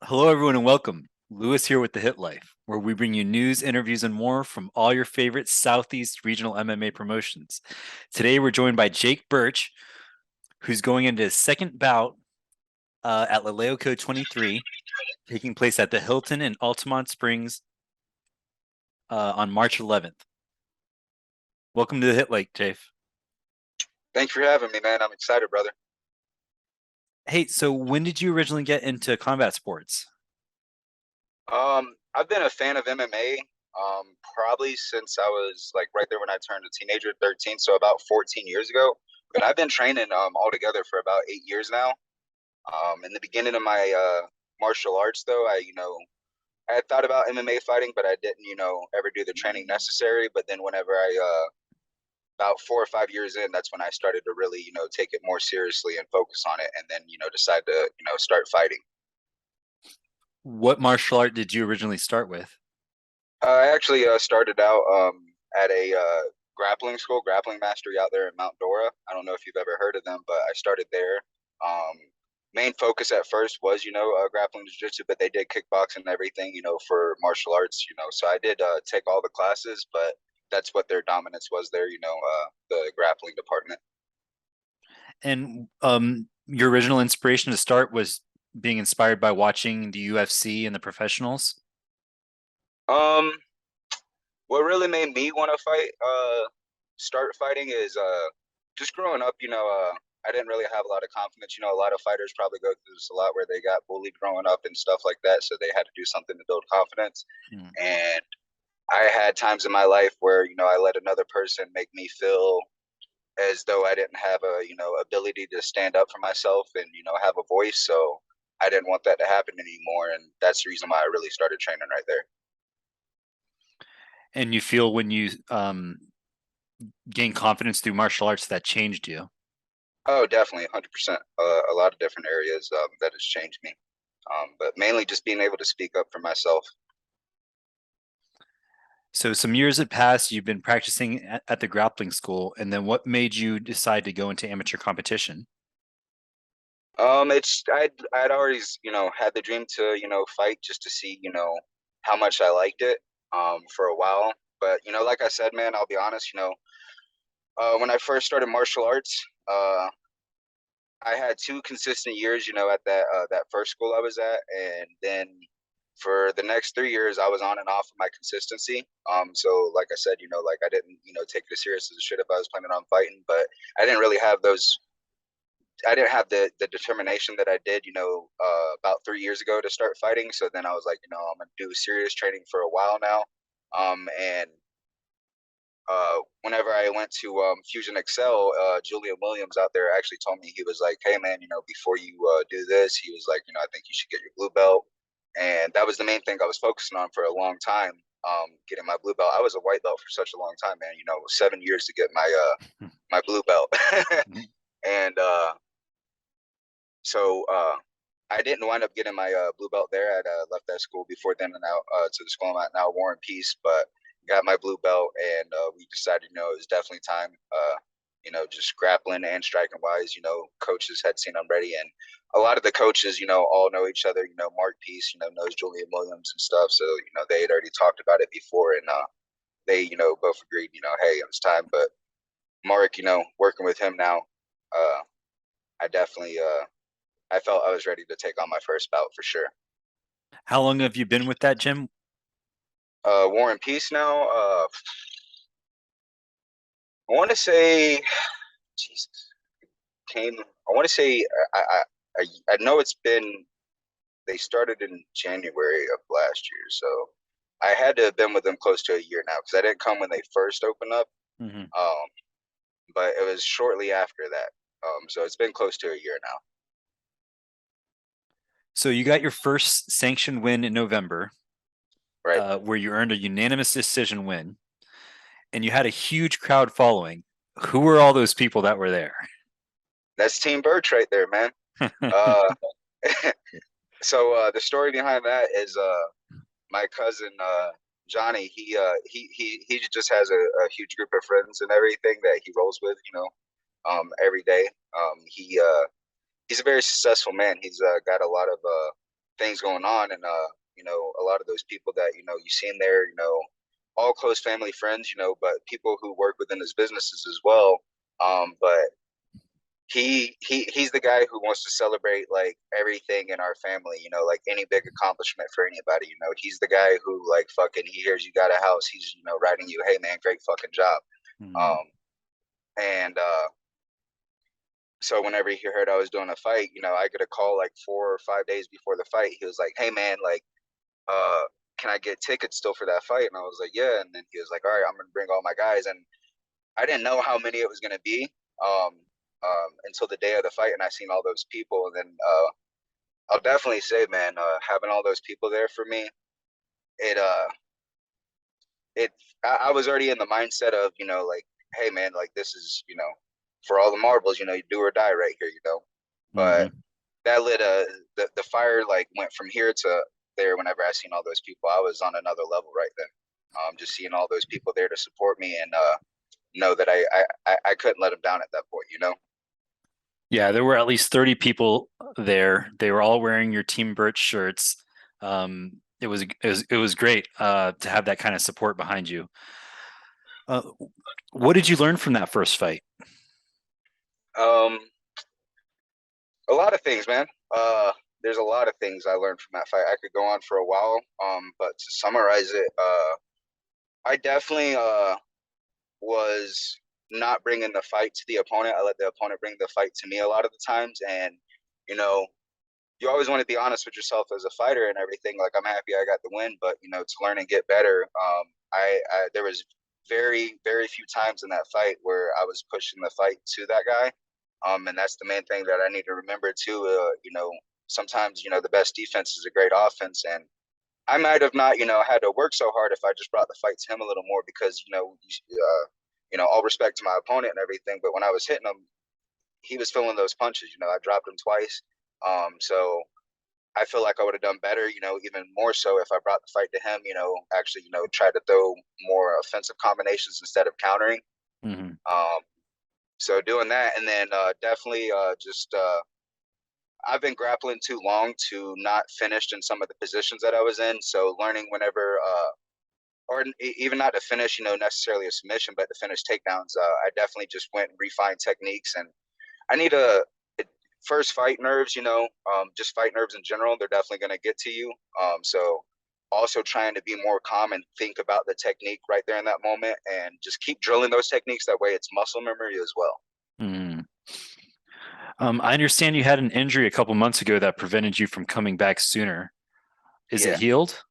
Hello, everyone, and welcome. Lewis here with The Hit Life, where we bring you news, interviews, and more from all your favorite Southeast regional MMA promotions. Today, we're joined by Jake Burch, who's going into his second bout at LeLeo Code 23, taking place at the Hilton in Altamonte Springs on March 11th. Welcome to The Hit Life, Jake. Thanks for having me, man. I'm excited, brother. Hey, so when did you originally get into combat sports? I've been a fan of MMA, probably since I was like right there when I turned a teenager, 13, so about 14 years ago. But I've been training altogether for about 8 years now. In the beginning of my martial arts, though, I had thought about MMA fighting, but I didn't, ever do the training necessary. But then whenever about 4 or 5 years in, that's when I started to really, take it more seriously and focus on it, and then, decide to, start fighting. What martial art did you originally start with? I actually started out at a grappling school, grappling mastery out there in Mount Dora. I don't know if you've ever heard of them, but I started there. Um, Main focus at first was, grappling jiu-jitsu, but they did kickboxing and everything, for martial arts, So I did take all the classes, but that's what their dominance was there, the grappling department. And your original inspiration to start was being inspired by watching the UFC and the professionals? Um, what really made me want to start fighting is just growing up, I didn't really have a lot of confidence. A lot of fighters probably go through this a lot where they got bullied growing up and stuff like that. So they had to do something to build confidence. Hmm. And I had times in my life where, I let another person make me feel as though I didn't have a, ability to stand up for myself and, have a voice. So I didn't want that to happen anymore. And that's the reason why I really started training right there. And you feel when you gain confidence through martial arts that changed you? Oh, definitely, 100%. A lot of different areas that has changed me, but mainly just being able to speak up for myself. So some years had passed, you've been practicing at the grappling school, and then what made you decide to go into amateur competition? I'd always had the dream to fight just to see how much I liked it for a while. But like I said, man, I'll be honest. When I first started martial arts, I had 2 consistent years, at that first school I was at, and then for the next 3 years, I was on and off of my consistency. So like I said, like I didn't, take it as serious as I should if I was planning on fighting, but I didn't really have those. I didn't have the determination that I did, about 3 years ago to start fighting. So then I was like, I'm gonna do serious training for a while now, and whenever I went to Fusion Excel, Julian Williams out there actually told me, he was like, "Hey man, before you do this," he was like, "I think you should get your blue belt." And that was the main thing I was focusing on for a long time. Getting my blue belt. I was a white belt for such a long time, man. 7 years to get my blue belt, and so I didn't wind up getting my blue belt there. I'd left that school before then, and now to the school I'm at now, War and Peace. But got my blue belt, and we decided, it was definitely time. Just grappling and striking wise, coaches had seen I'm ready, and a lot of the coaches, all know each other. Mark Peace, knows Julian Williams and stuff. So they had already talked about it before, and they, both agreed, hey, it's time. But Mark, working with him now, I definitely I felt I was ready to take on my first bout for sure. How long have you been with that gym? War and Peace now. I want to say, Jesus, came. I want to say, I know it's been. They started in January of last year, so I had to have been with them close to a year now because I didn't come when they first opened up. Hmm. Um, but it was shortly after that. So it's been close to a year now. So you got your first sanctioned win in November, Right. where you earned a unanimous decision win, and you had a huge crowd following. Who were all those people that were there? That's Team Birch right there, man. Uh, so the story behind that is my cousin Johnny. He just has a huge group of friends and everything that he rolls with, every day. He's a very successful man. He's got a lot of things going on, and you know, a lot of those people that you know you see in there, you know, all close family friends, you know, but people who work within his businesses as well. But he's the guy who wants to celebrate like everything in our family, you know, like any big accomplishment for anybody, you know. He's the guy who like fucking he hears you got a house, he's you know writing you, hey man, great fucking job. Mm. Um and so whenever he heard I was doing a fight, you know, I get a call like 4 or 5 days before the fight. He was like, hey man, like uh can I get tickets still for that fight? And I was like, yeah. And then he was like, all right, I'm gonna bring all my guys. And I didn't know how many it was gonna be until the day of the fight, and I seen all those people. And then I'll definitely say, man, having all those people there for me, it it I was already in the mindset of, you know, like, hey man, like this is, you know, for all the marbles, you know, you do or die right here, you know. But Hmm. that lit the fire like went from here to there whenever I seen all those people. I was on another level right then. Just seeing all those people there to support me, and know that I couldn't let them down at that point, you know. Yeah, there were at least 30 people there. They were all wearing your Team Birch shirts. It was great to have that kind of support behind you. Uh, what did you learn from that first fight? Um, a lot of things, man. There's a lot of things I learned from that fight. I could go on for a while. But to summarize it, I definitely was not bringing the fight to the opponent. I let the opponent bring the fight to me a lot of the times, and you know, you always want to be honest with yourself as a fighter and everything. Like I'm happy I got the win, but you know, to learn and get better, I there was very few times in that fight where I was pushing the fight to that guy. And that's the main thing that I need to remember too. You know, sometimes you know the best defense is a great offense, and I might have not, you know, had to work so hard if I just brought the fight to him a little more because you know, all respect to my opponent and everything, but when I was hitting him, he was feeling those punches. You know, I dropped him twice. So I feel like I would have done better, you know, even more so if I brought the fight to him, you know, actually, you know, try to throw more offensive combinations instead of countering. Hmm. Um, so doing that, and then definitely just I've been grappling too long to not finish in some of the positions that I was in. So learning whenever, or even not to finish, you know, necessarily a submission, but to finish takedowns, I definitely just went and refined techniques. And I need a first fight nerves, you know, just fight nerves in general. They're definitely going to get to you. So also trying to be more calm and think about the technique right there in that moment, and just keep drilling those techniques. That way, it's muscle memory as well. Hmm. I understand you had an injury a couple months ago that prevented you from coming back sooner. Is it Yeah. healed?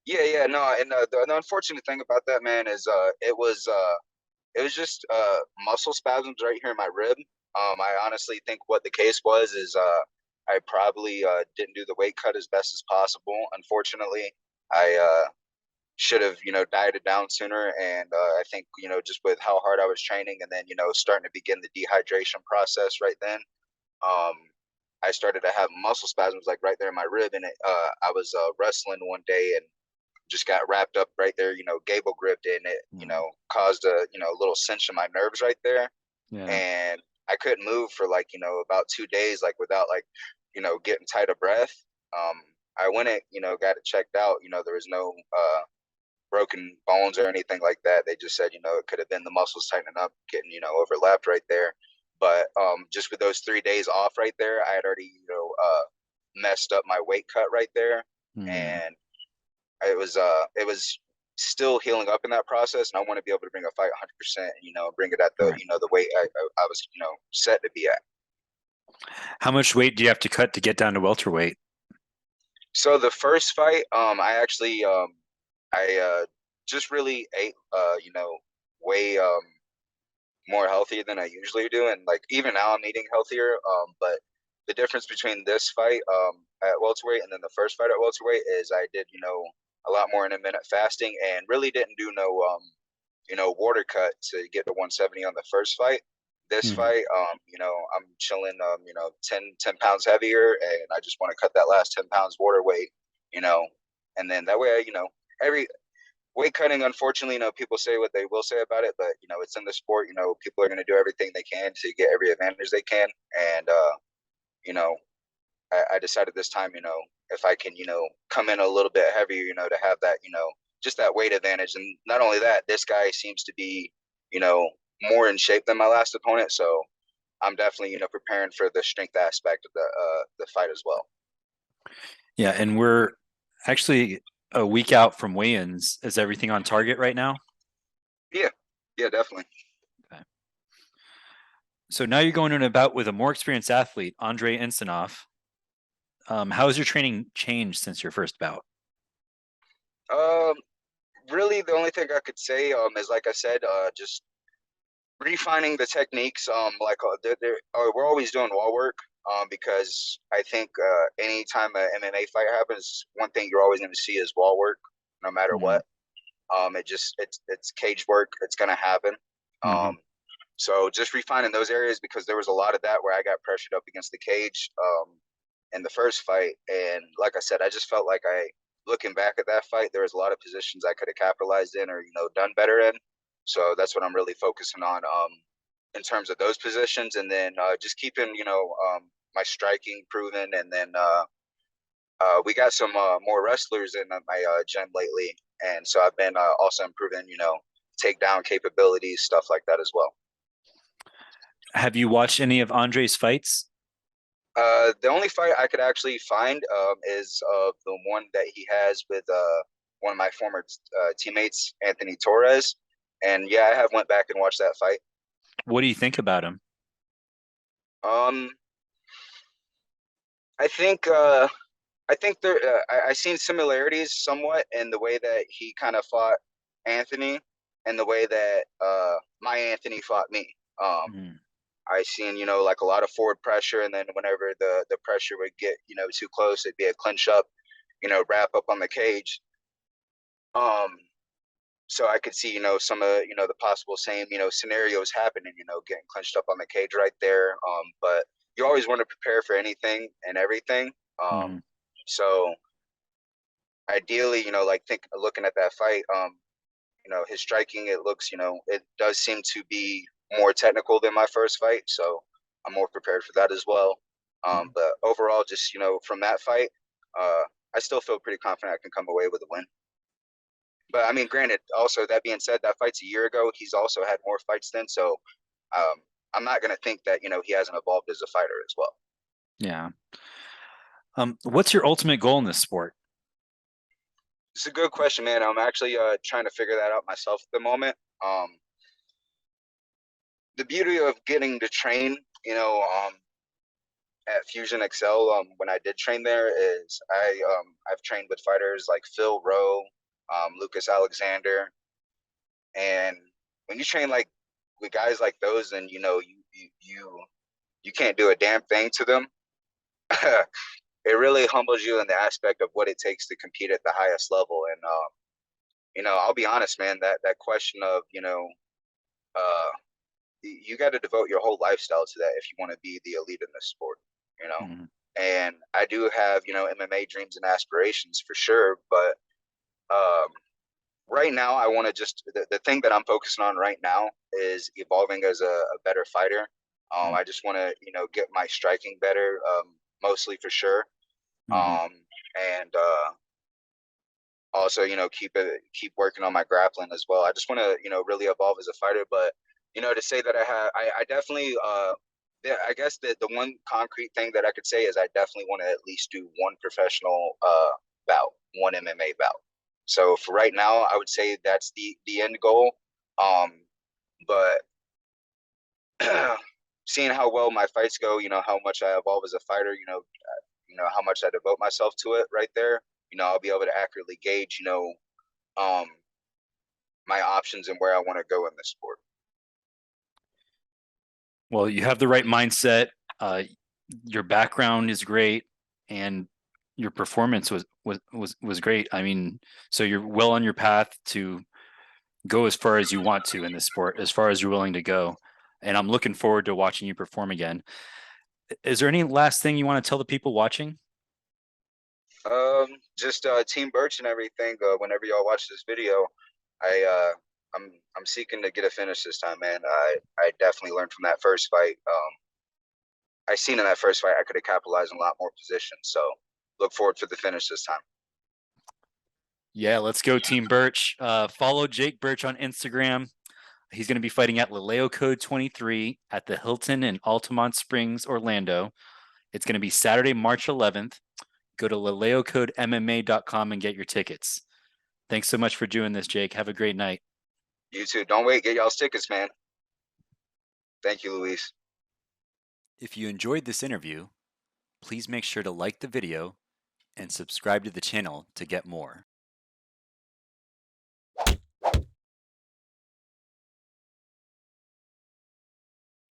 Yeah, no, and the unfortunate thing about that, man, is it was just muscle spasms right here in my rib. I honestly think what the case was is I probably didn't do the weight cut as best as possible. Unfortunately, I should have you know dieted down sooner, and I think you know just with how hard I was training, and then you know starting to begin the dehydration process right then. Um, I started to have muscle spasms like right there in my rib, and I was wrestling one day and just got wrapped up right there, you know, gable gripped it, and it, you Mm. know, caused a, you know, a little cinch in my nerves right there. Yeah. And I couldn't move for like, you know, about 2 days, like without like, you know, getting tight of breath. Um, I went and, you know, got it checked out. You know, there was no broken bones or anything like that. They just said, you know, it could have been the muscles tightening up, getting, you know, overlapped right there. But just with those 3 days off right there, I had already, you know, messed up my weight cut right there. Mm. And it was still healing up in that process, and I want to be able to bring a fight 100%, you know, bring it at the Right. you know the weight I was you know set to be at. How much weight do you have to cut to get down to welterweight? So the first fight, I just really ate you know way more healthier than I usually do, and like even now I'm eating healthier. But the difference between this fight at welterweight and then the first fight at welterweight is I did you know a lot more intermittent fasting and really didn't do no you know water cut to get to 170 on the first fight. This Mhm. fight, you know, I'm chilling, you know, 10 pounds heavier, and I just want to cut that last 10 pounds water weight, you know, and then that way, you know, every weight cutting, unfortunately, you know, people say what they will say about it, but you know, it's in the sport. You know, people are going to do everything they can to get every advantage they can, and you know, I decided this time, you know, if I can, come in a little bit heavier, to have that, just that weight advantage. And not only that, this guy seems to be, more in shape than my last opponent. So I'm definitely, preparing for the strength aspect of the fight as well. Yeah, and we're actually a week out from weigh-ins. Is everything on target right now? Yeah, yeah, definitely. Okay. So now you're going in a bout with a more experienced athlete, Andre Ensinov. How has your training changed since your first bout? Um, Really, the only thing I could say, is like I said, just refining the techniques. We're always doing wall work. Because I think anytime an MMA fight happens, one thing you're always going to see is wall work, no matter Mm-hmm. what. It's cage work. It's going to happen. Mm-hmm. Um, so just refining those areas, because there was a lot of that where I got pressured up against the cage in the first fight, and like I said, I just felt like looking back at that fight, there was a lot of positions I could have capitalized in or done better in. So that's what I'm really focusing on in terms of those positions, and then just keeping my striking proven, and then we got some more wrestlers in my gym lately, and so I've been also improving takedown capabilities, stuff like that as well. Have you watched any of Andre's fights? The only fight I could actually find is the one that he has with one of my former teammates, Anthony Torres. And yeah, I have went back and watched that fight. What do you think about him? Um, I think there I seen similarities somewhat in the way that he kind of fought Anthony and the way that my Anthony fought me. Mm. I seen like a lot of forward pressure, and then whenever the pressure would get too close, it'd be a clinch up, wrap up on the cage. Um, so I could see, some of, the possible same, scenarios happening, getting clenched up on the cage right there. But you always want to prepare for anything and everything. Mm. So ideally, like looking at that fight, his striking, it looks, it does seem to be more technical than my first fight. So I'm more prepared for that as well. Mm. But overall, just, from that fight, uh, I still feel pretty confident I can come away with a win. But I mean, granted, also that being said, that fight's a year ago. He's also had more fights then, so um, I'm not gonna think that he hasn't evolved as a fighter as well. Yeah. What's your ultimate goal in this sport? It's a good question, man. I'm actually trying to figure that out myself at the moment. Um, the beauty of getting to train, at Fusion Excel, when I did train there, is I've trained with fighters like Phil Rowe, Lucas Alexander, and when you train like with guys like those, and you can't do a damn thing to them. It really humbles you in the aspect of what it takes to compete at the highest level. And I'll be honest, man. That question of uh, you got to devote your whole lifestyle to that if you want to be the elite in this sport. You know, Mm. and I do have MMA dreams and aspirations for sure, but um, right now I want to just the thing that I'm focusing on right now is evolving as a better fighter. Mm. I just want to get my striking better, mostly for sure, Mhm. and also keep working on my grappling as well. I just want to really evolve as a fighter, but to say that I definitely yeah, I guess the one concrete thing that I could say is I definitely want to at least do one professional bout, one MMA bout. So for right now, I would say that's the end goal. Um, but seeing how well my fights go, how much I evolve as a fighter, how much I devote myself to it right there, I'll be able to accurately gauge, um, my options and where I want to go in this sport. Well, you have the right mindset. Uh, your background is great, and your performance was great. I mean, so you're well on your path to go as far as you want to in this sport, as far as you're willing to go. And I'm looking forward to watching you perform again. Is there any last thing you want to tell the people watching? Just Team Birch and everything. Whenever y'all watch this video, I I'm seeking to get a finish this time, man. I definitely learned from that first fight. I seen in that first fight I could have capitalized on a lot more positions. So look forward to the finish this time. Yeah, let's go, Team Birch. Follow Jake Birch on Instagram. He's going to be fighting at LeLeo Code 23 at the Hilton in Altamonte Springs, Orlando. It's going to be Saturday, March 11th. Go to LeLeoCodeMMA.com and get your tickets. Thanks so much for doing this, Jake. Have a great night. You too. Don't wait. Get y'all's tickets, man. Thank you, Luis. If you enjoyed this interview, please make sure to like the video and subscribe to the channel to get more.